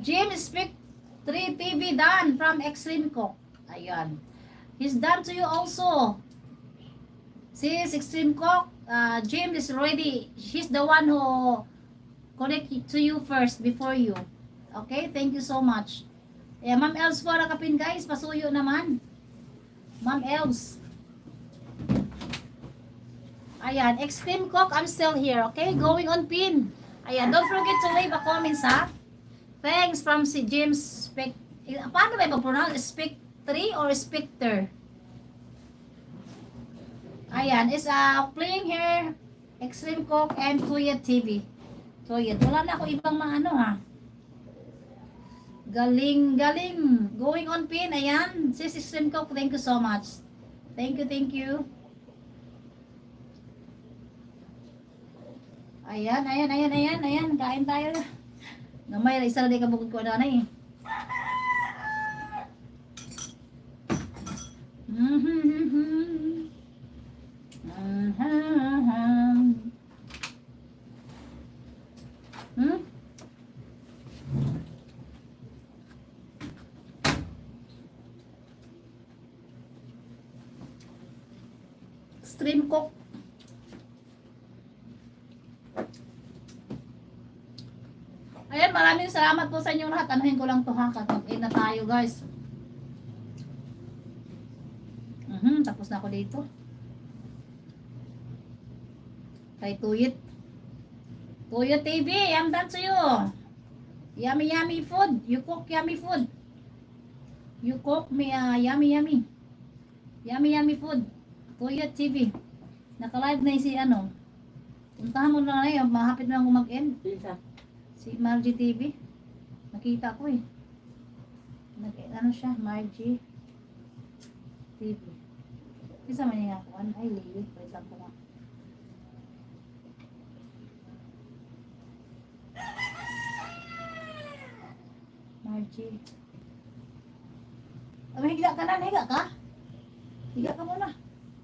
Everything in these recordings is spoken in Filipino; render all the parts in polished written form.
James Speak 3 TV done from Extreme Cook. Ayan. He's done to you also. Sis Extreme Cook, James is ready. She's the one who connect to you first before you. Okay, thank you so much. Yeah, Ma'am Elves po nakapin guys, pasuyo naman. Ma'am Elves. Ayan, Extreme Cook, I'm still here. Okay, going on pin. Ayan, don't forget to leave a comments ha. Thanks from si James Spec. Paano ba i-pronounce? Spec 3 or Spectre? Ayan, is playing here Extreme Cook and Tuyet TV. Tuyet. Wala na ako ibang mga ano ha. Galing, galing. Going on pin. Ayan. Sis Extreme Cook, thank you so much. Thank you, thank you. Ayan, ayan, ayan, ayan, ayan. Kain tayo. Gamay, isa na di ka bukod ko na eh. Extreme Cook. Ayan, maraming salamat po sa inyong lahat. Anuhin ko lang to ha. Mag-in na tayo guys. Tapos na ako dito. Kay Tuyit. Tuyit TV, I'm done to you. Yummy, yummy food. You cook yummy food. You cook me yummy, yummy. Yummy, yummy food. Tuyit TV. Naka-live na si ano. Puntahan mo na ngayon. Mahapit na ako mag-end. Si Margie TV. Nakita ko eh. Ano siya? Margie TV. Isa man yung ako. Ay, lilit. Wait lang ko nga. Margie. Higa ka na. Higa ka? Higa ka muna.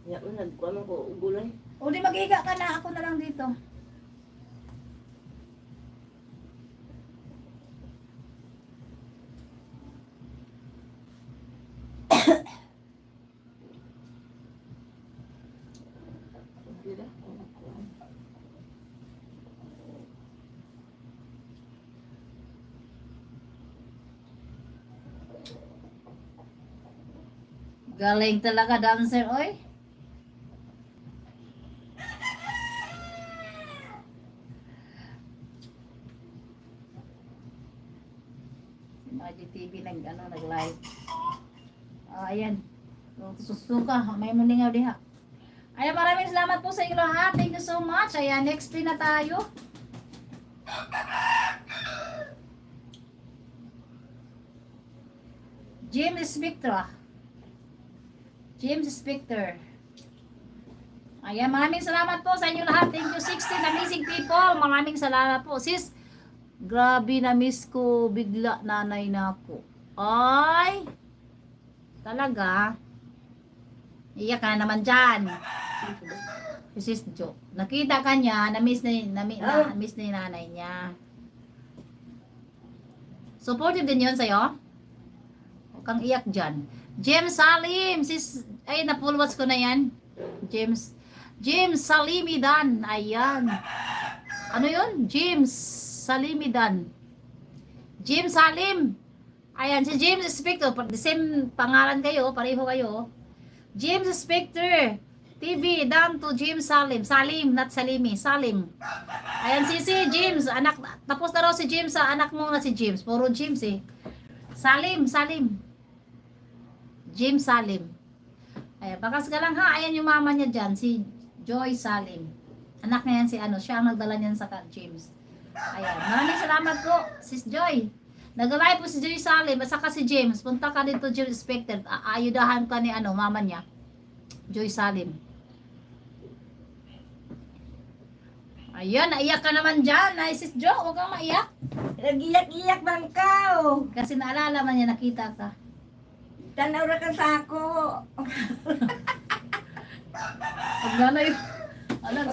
Ya, nagkuha ko gulay. O di maghiga ka na. Ako na lang dito. Galing talaga dancer, oy. Si Margie TV nag-live. Ayan. Susuka, may mulingaw diha. Ayan, maraming salamat po sa inyo lahat. Thank you so much. Ayan, next pin na tayo. James Spectra. James Spectre. Ayan, maraming salamat po sa inyo lahat. Thank you 16 amazing people. Maraming salamat po. Sis, grabe na miss ko bigla nanay na ako. Ay, talaga. Iyak ka na naman dyan. Sis Jo. Nakita ka niya, na-miss na yung nanay niya. Supportive din yun sa'yo? Huwag kang iyak dyan. James Salim, sis, ay napulwats ko na yan. James Salimidan, ayan. Ano yun? James Salimidan. James Salim. Ayan, si James Spector, the same pangalan kayo, pareho kayo. James Spector TV, down to James Salim. Salim, not Salimi, Salim. Ayan, si James, anak, tapos na raw si James sa anak mo na si James. Puro James eh. Salim. James Salim. Ayan, bakas ka lang ha. Ayan yung mama niya dyan, si Joy Salim. Anak niya yan si ano, siya ang nagdala niyan sa James. Ayan, maraming salamat po, sis Joy. Nag-live po si Joy Salim, at saka si James. Punta ka dito, Jill Spector. Ayudahan ka ni ano, mama niya. Joy Salim. Ayan, naiyak ka naman dyan. Ay, sis Jo, huwag kang maiyak. Nag-iyak-iyak bang ka? Kasi naalala man niya, nakita ka. Tanaw ra ka sa ako. Pag nanay, alam,